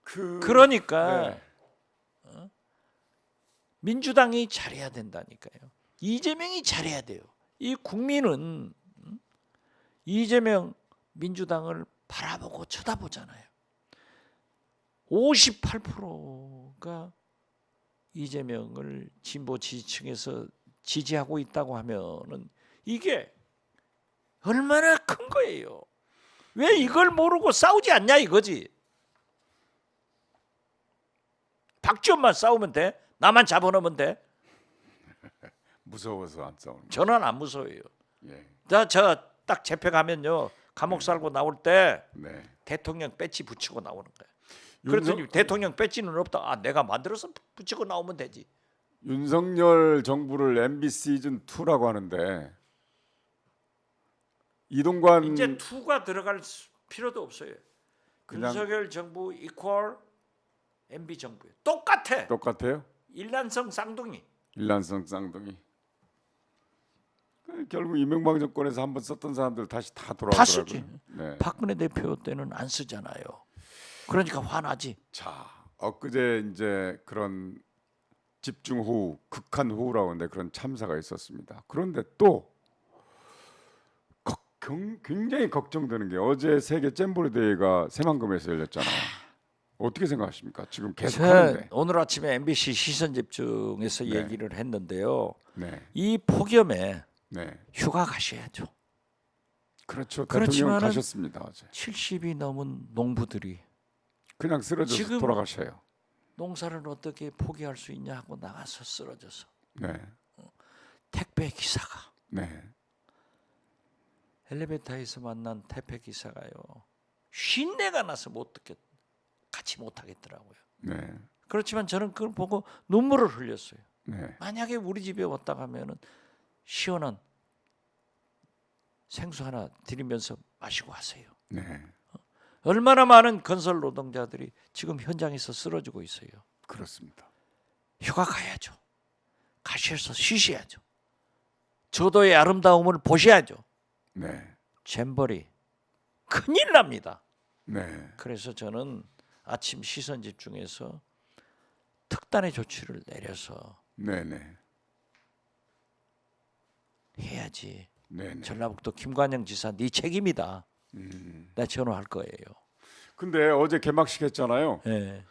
그러니까 네. 민주당이 잘해야 된다니까요. 이재명이 잘해야 돼요. 이 국민은 이재명 민주당을 바라보고 쳐다보잖아요. 58%가 이재명을 진보 지지층에서 지지하고 있다고 하면은 이게 얼마나 큰 거예요. 왜 이걸 모르고 싸우지 않냐 이거지. 박지원만 싸우면 돼? 나만 잡아놓으면 돼? 무서워서 안 싸우는 거. 저는 안 무서워요. 예. 저 딱 잡혀 가면요 감옥 살고 나올 때 네. 대통령 배지 붙이고 나오는 거예요. 윤석- 그랬더니 대통령 배지는 없다. 아 내가 만들어서 붙이고 나오면 되지. 윤석열 정부를 MB 시즌 2라고 하는데 이동관 이제 투가 들어갈 필요도 없어요. 그냥- 윤석열 정부 이퀄 MB 정부예요. 똑같아. 똑같아요? 일란성 쌍둥이. 일란성 쌍둥이. 결국 이명박 정권에서 한번 썼던 사람들 다시 다 다 쓰지. 돌아오더라고요. 네. 박근혜 대표 때는 안 쓰잖아요. 그러니까 화나지. 자, 엊그제 이제 그런 집중호우, 극한호우라고 하는데 그런 참사가 있었습니다. 그런데 또 굉장히 걱정되는 게 어제 세계 잼버리 대회가 새만금에서 열렸잖아요. 어떻게 생각하십니까? 지금 계속 하는데. 오늘 아침에 MBC 시선 집중에서 네. 얘기를 했는데요. 네, 이 폭염에 네, 휴가 가셔야죠. 그렇죠. 그렇지만은 대통령 가셨습니다 어제. 70이 넘은 농부들이 그냥 쓰러져서 지금- 돌아가셔요. 농사를 어떻게 포기할 수 있냐 하고 나가서 쓰러져서 네, 택배 기사가 네, 엘리베이터에서 만난 택배 기사가요 쉰내가 나서 못 듣겠 같이 못 하겠더라고요. 네, 그렇지만 저는 그걸 보고 눈물을 흘렸어요. 네, 만약에 우리 집에 왔다 가면은 시원한 생수 하나 드리면서 마시고 하세요. 네, 얼마나 많은 건설 노동자들이 지금 현장에서 쓰러지고 있어요. 그렇습니다. 휴가 가야죠. 가셔서 쉬셔야죠. 저도의 아름다움을 보셔야죠. 네, 잼버리 큰일 납니다. 네, 그래서 저는 아침 시선 집중에서 특단의 조치를 내려서 네, 네, 해야지. 네, 네. 전라북도 김관영 지사 네 책임이다. 내가 전화할 거예요. 근데 어제 개막식 했잖아요. 예.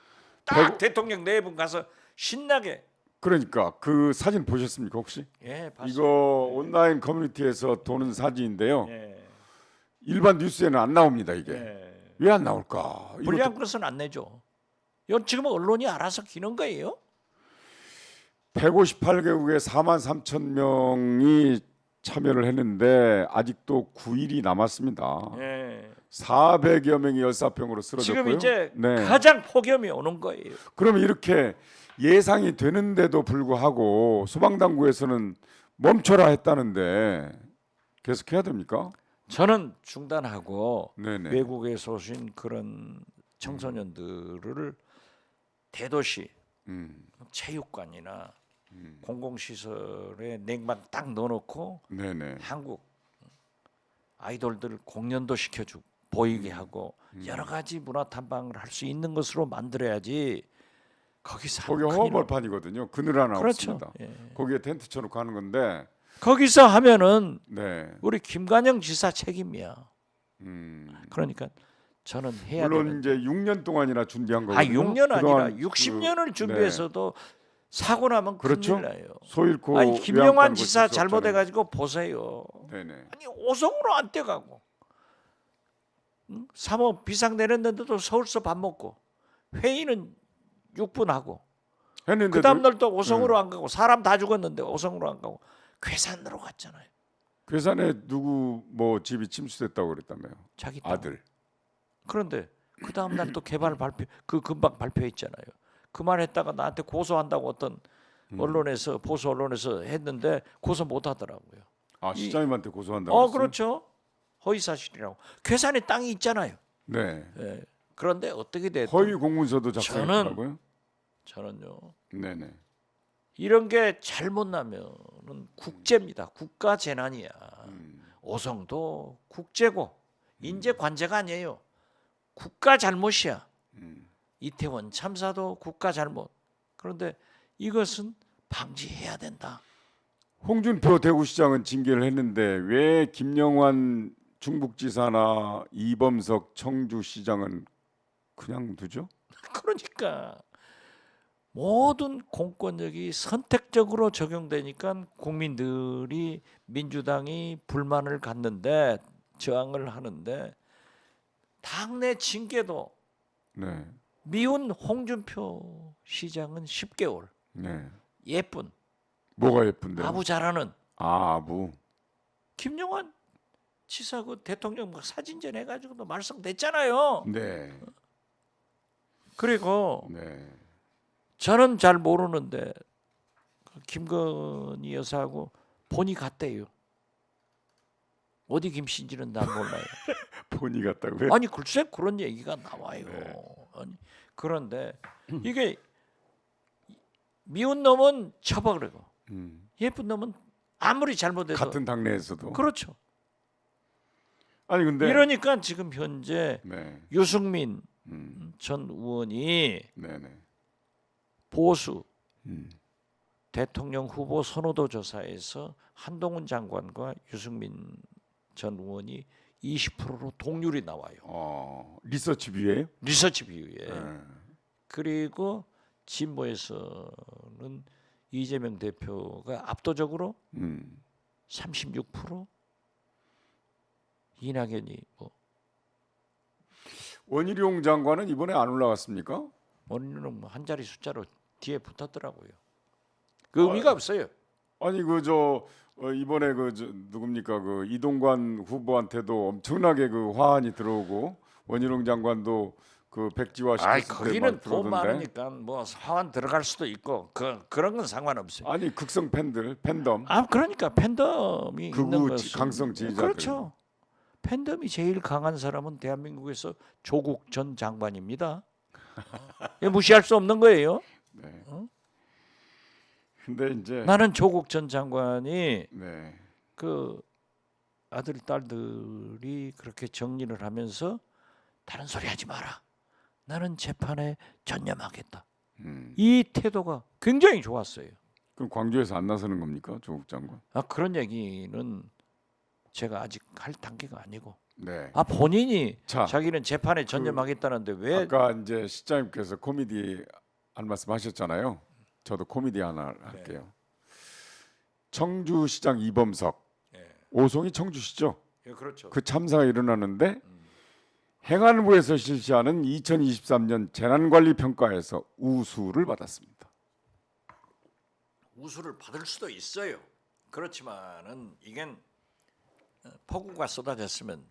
딱 대통령 네 분 가서 신나게. 그러니까 그 사진 보셨습니까 혹시? 예, 봤어요. 이거 온라인 커뮤니티에서 도는 사진인데요. 예. 일반 뉴스에는 안 나옵니다 이게. 예. 왜 안 나올까? 불리한 것은 안 내죠. 이건 지금 언론이 알아서 기는 거예요. 158개국에 4만 3천 명이 참여를 했는데 아직도 9일이 남았습니다. 예. 400여 명이 열사병으로 쓰러졌고요. 지금 이제 네. 가장 폭염이 오는 거예요. 그러면 이렇게 예상이 되는데도 불구하고 소방당국에서는 멈춰라 했다는데 계속 해야 됩니까? 저는 중단하고 네네. 외국에서 오신 그런 청소년들을 대도시 체육관이나 공공시설에 냉방 딱 넣어놓고 네네. 한국 아이돌들 공연도 시켜주고 보이게 하고 여러 가지 문화 탐방을 할 수 있는 것으로 만들어야지. 거기서 거기 하면 큰일 나요. 허벌판이거든요. 그늘 하나 그렇죠. 없습니다. 예. 거기에 텐트 쳐놓고 하는 건데. 거기서 하면은 네. 우리 김관영 지사 책임이야. 음. 그러니까 저는 해야 물론 되는. 이제 6년 동안이나 준비한 거거든요. 6년 아니라 그동안 60년을 네. 준비해서도 사고 나면 그렇죠. 큰일 나요. 소 잃고 아니 김영환 외양간 지사 고칠 수 없잖아요. 잘못해가지고 보세요. 네네. 아니 오송으로 안 떼가고 3호 비상 내렸는데도 서울서 밥 먹고 회의는 6분 하고 했는데도 그 다음 날 또 오송으로 안 가고 사람 다 죽었는데 오송으로 안 가고 괴산으로 갔잖아요. 괴산에 누구 뭐 집이 침수됐다고 그랬다며요. 자기 땅. 아들. 그런데 그 다음 날 또 개발 발표 그 금방 발표했잖아요. 그 말했다가 나한테 고소한다고 어떤 언론에서 보수 언론에서 했는데 고소 못 하더라고요. 아 시장님한테 고소한다고 그랬어요? 그렇죠. 허위 사실이라고. 괴산에 땅이 있잖아요. 네. 예. 그런데 어떻게 됐든 허위 공문서도 작성했더라고요. 저는요. 네네. 이런 게 잘못 나면은 국제입니다. 국가 재난이야. 오송도 국제고 인재 관제가 아니에요. 국가 잘못이야. 이태원 참사도 국가 잘못. 그런데 이것은 방지해야 된다. 홍준표 대구시장은 징계를 했는데 왜 김영환 충북지사나 이범석 청주시장은 그냥 두죠? 그러니까 모든 공권력이 선택적으로 적용되니까 국민들이 민주당이 불만을 갖는데 저항을 하는데 당내 징계도 네, 미운 홍준표 시장은 10개월 네. 예쁜 뭐가 예쁜데요? 아부 잘하는 아부. 김영환 지사 그 대통령 막 사진전 해가지고도 말썽됐잖아요. 네, 그리고 네. 저는 잘 모르는데 그 김건희 여사하고 본이 같대요. 어디 김씨인지는 난 몰라요. 본이 같다고요? 아니 글쎄 그런 얘기가 나와요. 네. 아니, 그런데 이게 미운 놈은 쳐버리고 예쁜 놈은 아무리 잘못해도 같은 당내에서도. 그렇죠. 아니 근데 이러니까 지금 현재 네, 유승민 음, 전 의원이 네, 네. 보수 음. 대통령 후보 선호도 조사에서 한동훈 장관과 유승민 전 의원이 20%로 동률이 나와요. 리서치 뷰예요? 리서치 비율에. 네. 그리고 진보에서는 이재명 대표가 압도적으로 36%, 이낙연이 뭐 원희룡 장관은 이번에 안 올라갔습니까? 원인은 뭐 한 자리 숫자로 뒤에 붙었더라고요. 그 의미가 없어요. 아니 그저 이번에 누굽니까 그 이동관 후보한테도 엄청나게 그 화환이 들어오고 원희룡 장관도 그 백지화 아이 시켰을 거기는 때막 돈 들어오던데. 많으니까 뭐 화환 들어갈 수도 있고 그런 건 상관없어요. 아니 극성 팬들 팬덤 아 그러니까 팬덤이 있는 극우 것은 강성 지지자들. 그렇죠. 팬덤이 제일 강한 사람은 대한민국에서 조국 전 장관입니다. 이거 무시할 수 없는 거예요. 네. 근데 이제 나는 조국 전 장관이 네. 그 아들 딸들이 그렇게 정리를 하면서 다른 소리 하지 마라. 나는 재판에 전념하겠다. 이 태도가 굉장히 좋았어요. 그럼 광주에서 안 나서는 겁니까 조국 장관? 아 그런 얘기는 제가 아직 할 단계가 아니고. 네. 아 본인이 자, 자기는 재판에 전념하겠다는데 왜? 아까 이제 시장님께서 코미디 한 말씀 하셨잖아요. 저도 코미디 하나 할게요. 청주시장 이범석, 오송이 청주시죠. 예, 그렇죠. 그 참사가 일어나는데 행안부에서 실시하는 2023년 재난관리평가에서 우수를 받았습니다. 우수를 받을 수도 있어요. 그렇지만은 이건 폭우가 쏟아졌으면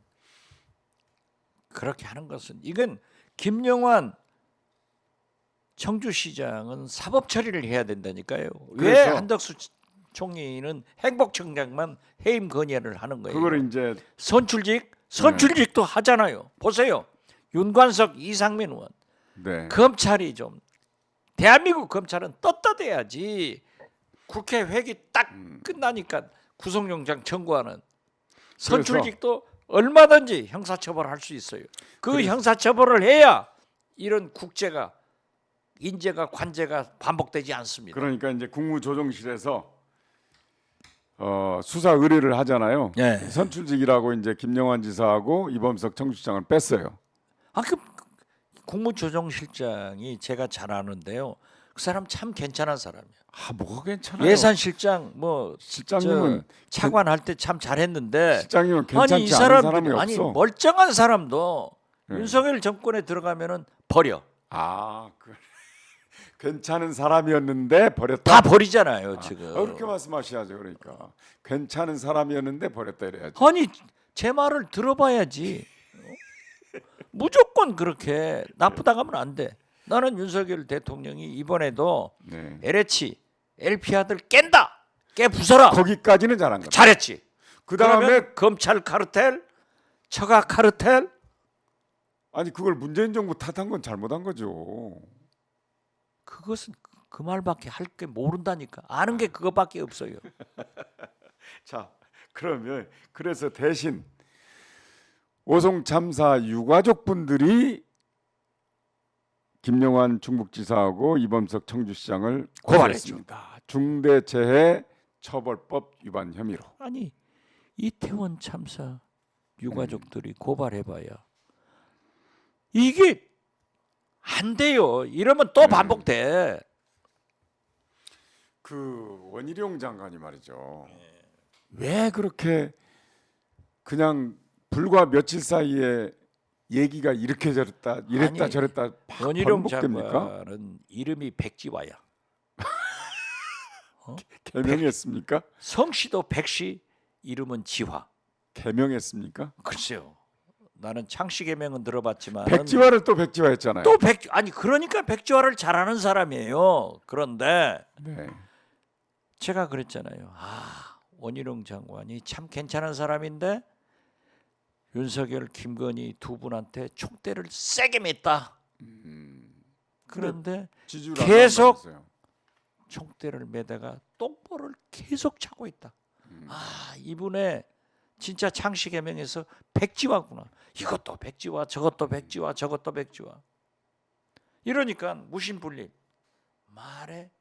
그렇게 하는 것은 이건 김영환 청주시장은 사법 처리를 해야 된다니까요. 왜 그래서 한덕수 총리는 행복청장만 해임 건의를 하는 거예요. 그거를 이제 선출직도 하잖아요. 보세요. 윤관석, 이상민 의원. 네. 검찰이 좀 대한민국 검찰은 떳떳해야지. 국회 회기 딱 끝나니까 구속영장 청구하는 선출직도 얼마든지 형사처벌할 수 있어요. 그 형사처벌을 해야 이런 국제가 인재가 관제가 반복되지 않습니다. 그러니까 이제 국무조정실에서 수사 의뢰를 하잖아요. 네. 선출직이라고 이제 김영환 지사하고 이범석 청주시장을 뺐어요. 그 국무조정실장이 제가 잘 아는데요. 그 사람 참 괜찮은 사람이에요. 뭐가 괜찮아요? 예산실장 뭐 실장님은 차관할 때 참 잘했는데 실장님은 괜찮지 아니 이 않은 사람이 사람들이 아니 없어. 멀쩡한 사람도 네. 윤석열 정권에 들어가면은 버려. 괜찮은 사람이었는데 버렸다. 다 버리잖아요 지금. 그렇게 말씀하셔야죠. 그러니까 괜찮은 사람이었는데 버렸다 이래야지. 아니 제 말을 들어봐야지. 무조건 그렇게 나쁘다 하면 안 돼. 나는 윤석열 대통령이 이번에도 네. LH, LP아들 깬다. 깨 부숴라. 거기까지는 잘한 거다. 잘했지. 그 다음에 그러면 검찰 카르텔, 처가 카르텔. 아니 그걸 문재인 정부 탓한 건 잘못한 거죠. 그것은 그 말밖에 할 게 모른다니까. 아는 게 그것밖에 없어요. 자, 그러면 그래서 대신 오송 참사 유가족 분들이 김영환 충북지사하고 이범석 청주시장을 고발했죠. 고발했습니다. 중대재해처벌법 위반 혐의로. 아니 이태원 참사 유가족들이 고발해봐야 이게 안 돼요. 이러면 또 반복돼. 그 원희룡 장관이 말이죠. 왜 그렇게 그냥 불과 며칠 사이에 얘기가 이렇게 저랬다 이랬다 아니, 저랬다 막 원희룡 반복됩니까? 장관은 이름이 백지화야. 개명했습니까? 성씨도 백씨, 이름은 지화. 개명했습니까? 글쎄요. 나는 창씨 개명은 들어봤지만 백지화를 또 백지화했잖아요. 또 아니 그러니까 백지화를 잘하는 사람이에요. 그런데 네. 제가 그랬잖아요. 원희룡 장관이 참 괜찮은 사람인데 윤석열, 김건희 두 분한테 총대를 세게 맸다. 그런데 지지율 안 계속 나왔어요. 총대를 매다가 똑보를 계속 차고 있다. 이분의 진짜 창씨 개명에서 백지화구나. 이것도 백지화, 저것도 백지화, 저것도 백지화. 이러니까 무신불립 말에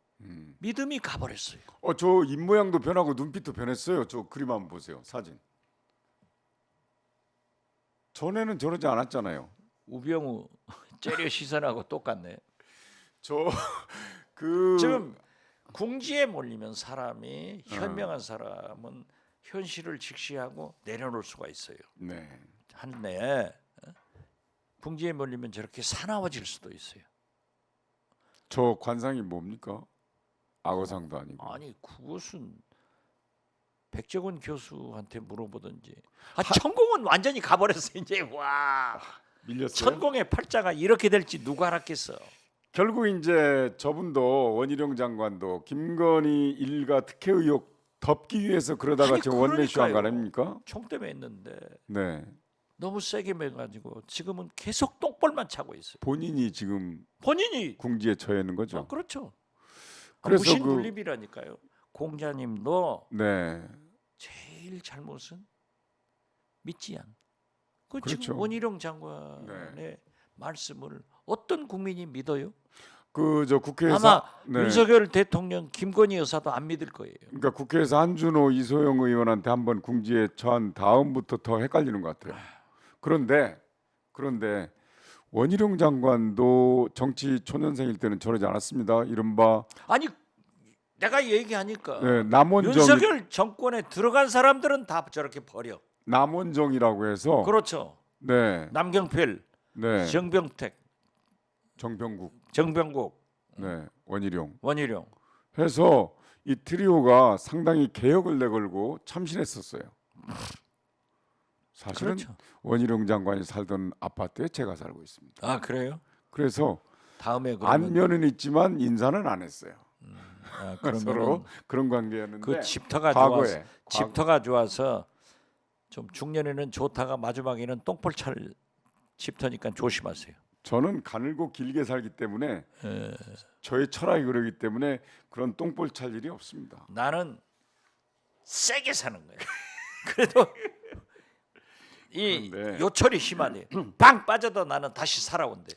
믿음이 가버렸어요. 저 입 모양도 변하고 눈빛도 변했어요. 저 그림 한번 보세요. 사진. 전에는 저러지 않았잖아요. 우병우 째려 시선하고 똑같네. 그 지금 궁지에 몰리면 사람이 현명한 사람은 현실을 직시하고 내려놓을 수가 있어요. 네. 한데 궁지에 몰리면 저렇게 사나워질 수도 있어요. 저 관상이 뭡니까? 악어상도 아니고. 아니 그것은 백종원 교수한테 물어보든지. 천공은 완전히 가버렸어 이제. 와 밀렸어요. 천공의 팔자가 이렇게 될지 누가 알았겠어. 결국 이제 저분도 원희룡 장관도 김건희 일가 특혜 의혹 덮기 위해서 그러다가 아니, 지금 원내쇼 한 거 그러니까요. 아닙니까? 총대 맸는데 네. 너무 세게 매가지고 지금은 계속 똥볼만 차고 있어요. 본인이 지금 본인이 궁지에 처해 있는 거죠. 그렇죠. 그래서 무신불립이라니까요. 공자님도 네. 제일 잘못은 믿지않. 그 그렇죠. 지금 원희룡 장관의 말씀을 어떤 국민이 믿어요? 그 저 국회에서 아마 네. 윤석열 대통령, 김건희 여사도 안 믿을 거예요. 그러니까 국회에서 한준호, 이소영 의원한테 한번 궁지에 처한 다음부터 더 헷갈리는 것 같아요. 그런데 원희룡 장관도 정치 초년생일 때는 저러지 않았습니다. 이른바 아니 내가 얘기하니까 네, 남원정 윤석열 정권에 들어간 사람들은 다 저렇게 버려. 남원정이라고 해서 그렇죠. 네, 남경필, 네, 정병택, 정병국, 네, 원희룡 원희룡. 해서 이 트리오가 상당히 개혁을 내걸고 참신했었어요. 사실은 그렇죠. 원희룡 장관이 살던 아파트에 제가 살고 있습니다. 아 그래요? 그래서 다음에 그러면 안면은 있지만 인사는 안 했어요. 그러면은 서로 그런 관계였는데 그 집터가 과거에 좋아서 집터가 좋아서 좀 중년에는 좋다가 마지막에는 똥볼 찰 집터니까 조심하세요. 저는 가늘고 길게 살기 때문에 저의 철학이 그러기 때문에 그런 똥볼 찰 일이 없습니다. 나는 세게 사는 거예요. 그래도 이 그런데 요철이 심하네. 방 빠져도 나는 다시 살아온대.